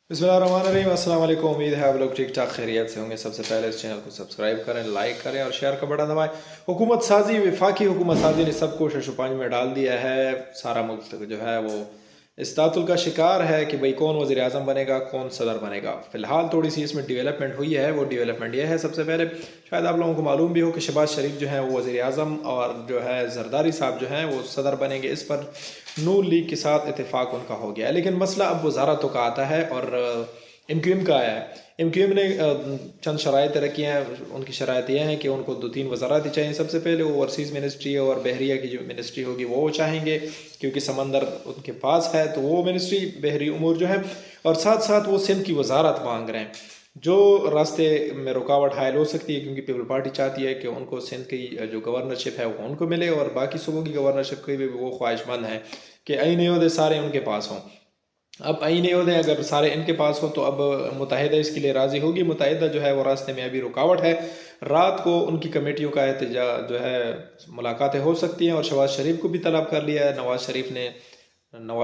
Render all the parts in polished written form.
बिस्मिल्लाहिर्रहमानिर्रहीम। अस्सलाम वालेकुम। उम्मीद है आप लोग ठीक ठाक खैरियत से होंगे। सबसे पहले इस चैनल को सब्सक्राइब करें, लाइक करें और शेयर का बटन दबाएं। हुकूमत साजी, वफाकी हुकूमत साजी ने सब कुछ शशुपांज में डाल दिया है। सारा मुल्क जो है वो इस्तातुल का शिकार है कि भाई कौन वज़ीर आज़म बनेगा, कौन सदर बनेगा। फ़िलहाल थोड़ी सी इसमें डेवलपमेंट हुई है। वो डेवलपमेंट यह है, सबसे पहले शायद आप लोगों को मालूम भी हो कि शहबाज शरीफ जो है वो वज़ीर आज़म और जो है जरदारी साहब जो हैं वो सदर बनेंगे। इस पर नून लीग के साथ इत्तेफाक उनका हो गया है। लेकिन मसला अब वजारतों का आता है और MQM का आया है। MQM ने चंद शराइत रखी हैं। उनकी शराइत यह है कि उनको 2-3 वजारत चाहिए। सबसे पहले वो ओवरसीज़ मिनिस्ट्री है और बहरिया की जो मिनिस्ट्री होगी वो चाहेंगे, क्योंकि समंदर उनके पास है तो वो मिनिस्ट्री बहरी उमूर जो है। और साथ साथ वो सिंध की वजारत मांग रहे हैं, जो रास्ते में रुकावट हायल हो सकती है, क्योंकि पीपल पार्टी चाहती है कि उनको सिंध की जो गवर्नरशिप है वो उनको मिले और बाकी सूबों की गवर्नरशिप की भी वो ख्वाहिशमंद है कि आईनी ओहदे सारे उनके पास हों। अब आईनी ओहदे अगर सारे इनके पास हो तो अब मुत्तहिदा इसके लिए राज़ी होगी। मुत्तहिदा जो है वो रास्ते में अभी रुकावट है। रात को उनकी कमेटियों का एहतजाज जो है मुलाकातें हो सकती हैं और शहबाज शरीफ को भी तलब कर लिया है नवाज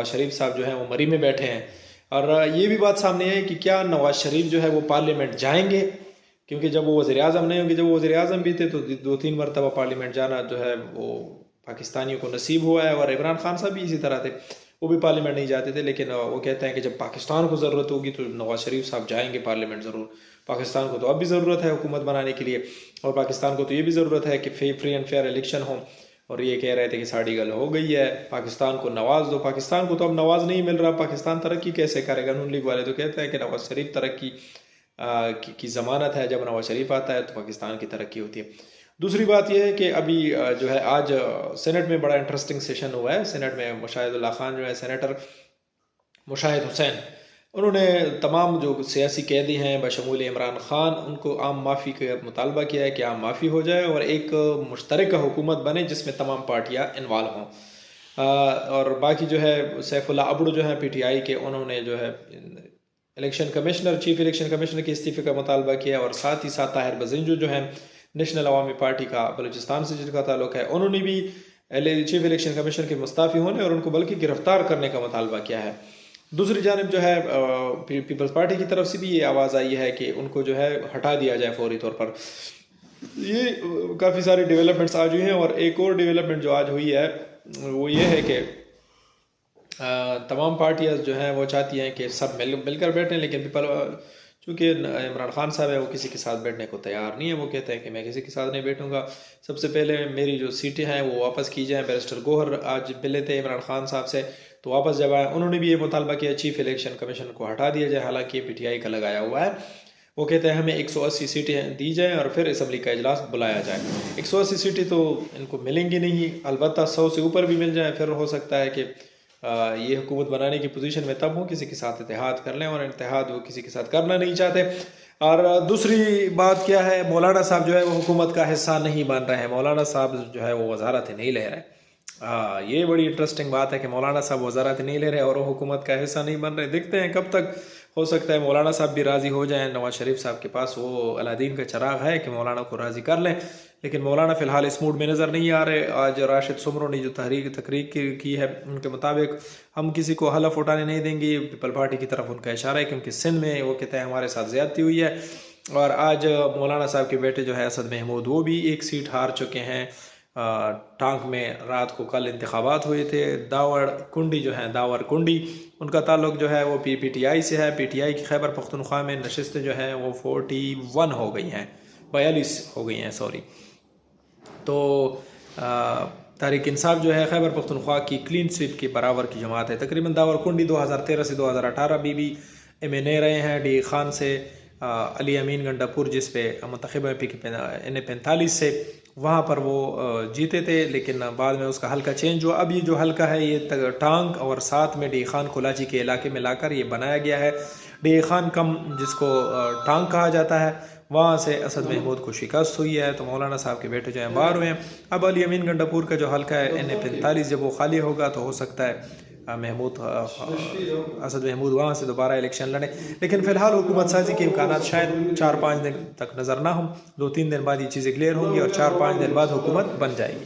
शरीफ साहब जो हैं वो मरी में बैठे हैं। और ये भी बात सामने है कि क्या नवाज शरीफ जो है वो पार्लियामेंट जाएंगे, क्योंकि जब वो वज़ीर आज़म नहीं होंगे, जब वो वज़ीर आज़म भी थे तो 2-3 मरतबा पार्लियामेंट जाना जो है वो पाकिस्तानियों को नसीब हुआ है। और इमरान खान साहब भी इसी तरह थे, वो भी पार्लियामेंट नहीं जाते थे। लेकिन वो कहते हैं कि जब पाकिस्तान को ज़रूरत होगी तो नवाज शरीफ साहब जाएंगे पार्लियामेंट ज़रूर। पाकिस्तान को तो अब भी ज़रूरत है हुकूमत बनाने के लिए, और पाकिस्तान को तो ये भी ज़रूरत है कि फ्री एंड फेयर इलेक्शन हो। और ये कह रहे थे कि साड़ी गल हो गई है, पाकिस्तान को नवाज दो। पाकिस्तान को तो अब नवाज नहीं मिल रहा, पाकिस्तान तरक्की कैसे करेगा। नून लीग वाले तो कहते हैं कि नवाज शरीफ तरक्की की ज़मानत है, जब नवाज शरीफ आता है तो पाकिस्तान की तरक्की होती है। दूसरी बात यह है कि अभी जो है आज सेनेट में बड़ा इंटरेस्टिंग सेशन हुआ है। सेनेट में मुशाहिदुल्ला खान जो है सेनेटर मुशाहिद हुसैन, उन्होंने तमाम जो सियासी कैदी हैं बशमूल इमरान खान उनको आम माफ़ी का मुतालबा किया है कि आम माफ़ी हो जाए और एक मुश्तरक हुकूमत बने जिसमें तमाम पार्टियाँ इन्वॉल्व हों। और बाकी जो है सैफुल्ला अबड़ू जो है PTI के, उन्होंने जो है चीफ इलेक्शन कमिश्नर के इस्तीफ़े का मुतालबा किया। और साथ ही साथ ताहिर बजिंजो जो है नेशनल अवामी पार्टी का बलूचिस्तान से जिनका ताल्लुक है, उन्होंने भी चीफ इलेक्शन कमीशन के मुस्ताफ़ी होने और उनको बल्कि गिरफ्तार करने का मुतालबा किया है। दूसरी जानब जो है पीपल्स पार्टी की तरफ से भी ये आवाज़ आई है कि उनको जो है हटा दिया जाए फौरी तौर पर। ये काफ़ी सारी डेवलपमेंट्स आज हुई हैं। और एक और डेवलपमेंट जो आज हुई है वो ये है कि तमाम पार्टियाँ जो हैं वो चाहती हैं कि सब मिलकर बैठें, लेकिन पीपल चूँकि इमरान खान साहब है वो किसी के साथ बैठने को तैयार नहीं है। वो कहते हैं कि मैं किसी के साथ नहीं बैठूंगा, सबसे पहले मेरी जो सीटें हैं वो वापस की जाएं। बैरिस्टर गोहर आज मिले थे इमरान खान साहब से, तो वापस जब आए उन्होंने भी ये मुतालबा किया चीफ इलेक्शन कमीशन को हटा दिया जाए, हालांकि ये PTI का लगाया हुआ है। वो कहते हैं हमें 180 सीटें दी जाएँ और फिर असम्बली का इजलास बुलाया जाए। 180 सीटें तो इनको मिलेंगी नहीं, अलबत्ता 100 से ऊपर भी मिल जाए फिर हो सकता है कि ये हुकूमत बनाने की पोजीशन में तब हो किसी के साथ इत्तेहाद कर लें, और इत्तेहाद वो किसी के साथ करना नहीं चाहते। और दूसरी बात क्या है, मौलाना साहब जो है वो हुकूमत का हिस्सा नहीं बन रहे हैं। मौलाना साहब जो है वो वजारत नहीं ले रहे। ये बड़ी इंटरेस्टिंग बात है कि मौलाना साहब वजारत नहीं ले रहे और वो हुकूमत का हिस्सा नहीं बन रहे। देखते हैं कब तक हो सकता है मौलाना साहब भी राज़ी हो जाएं। नवाज शरीफ साहब के पास वो अलादीन का चिराग है कि मौलाना को राज़ी कर लें, लेकिन मौलाना फ़िलहाल इस मूड में नज़र नहीं आ रहे। आज राशिद सुमरों ने जो तकरीक की है उनके मुताबिक हम किसी को हलफ उठाने नहीं देंगे। पीपल पार्टी की तरफ उनका इशारा है, क्योंकि सिंध में वो कहते हैं हमारे साथ ज़्यादती हुई है। और आज मौलाना साहब के बेटे जो है असद महमूद, वो भी एक सीट हार चुके हैं। टांग में रात को कल इंतखाबात हुए थे। दावर कुंडी जो है, दावर कुंडी, उनका ताल्लुक जो है वो PTI से है। PTI की खैबर पख्तूनख्वा में नशिस्तें जो हैं वो 41 हो गई हैं, 42 हो गई हैं सॉरी। तो तहरीक इंसाफ जो है खैबर पख्तूनख्वा की क्लीन स्वीप के बराबर की जमात है। तकरीबन दावर कुंडी 2013 से 2018 भी MNA रहे हैं। डी खान से अली अमीन गंडापुर जिस पे मुंतखब है NA 45 से, वहाँ पर वो जीते थे, लेकिन बाद में उसका हल्का चेंज हुआ। अब ये जो हल्का है ये टांग और साथ में डी खान कोलाची के इलाके में लाकर ये बनाया गया है। डी खान कम जिसको टांग कहा जाता है, वहाँ से असद महमूद को शिकस्त हुई है। तो मौलाना साहब के बेटे जो हैं बाहर हुए हैं। अब अली अमीन गंडापुर का जो हल्का है NA 45 जब वो खाली होगा तो हो सकता है असद महमूद वहाँ से दोबारा इलेक्शन लड़े। लेकिन फ़िलहाल हुकूमत साजी के इम्कानात शायद 4-5 दिन तक नज़र ना हो। 2-3 दिन बाद ये चीज़ें क्लियर होंगी और 4-5 दिन बाद हुकूमत बन जाएगी।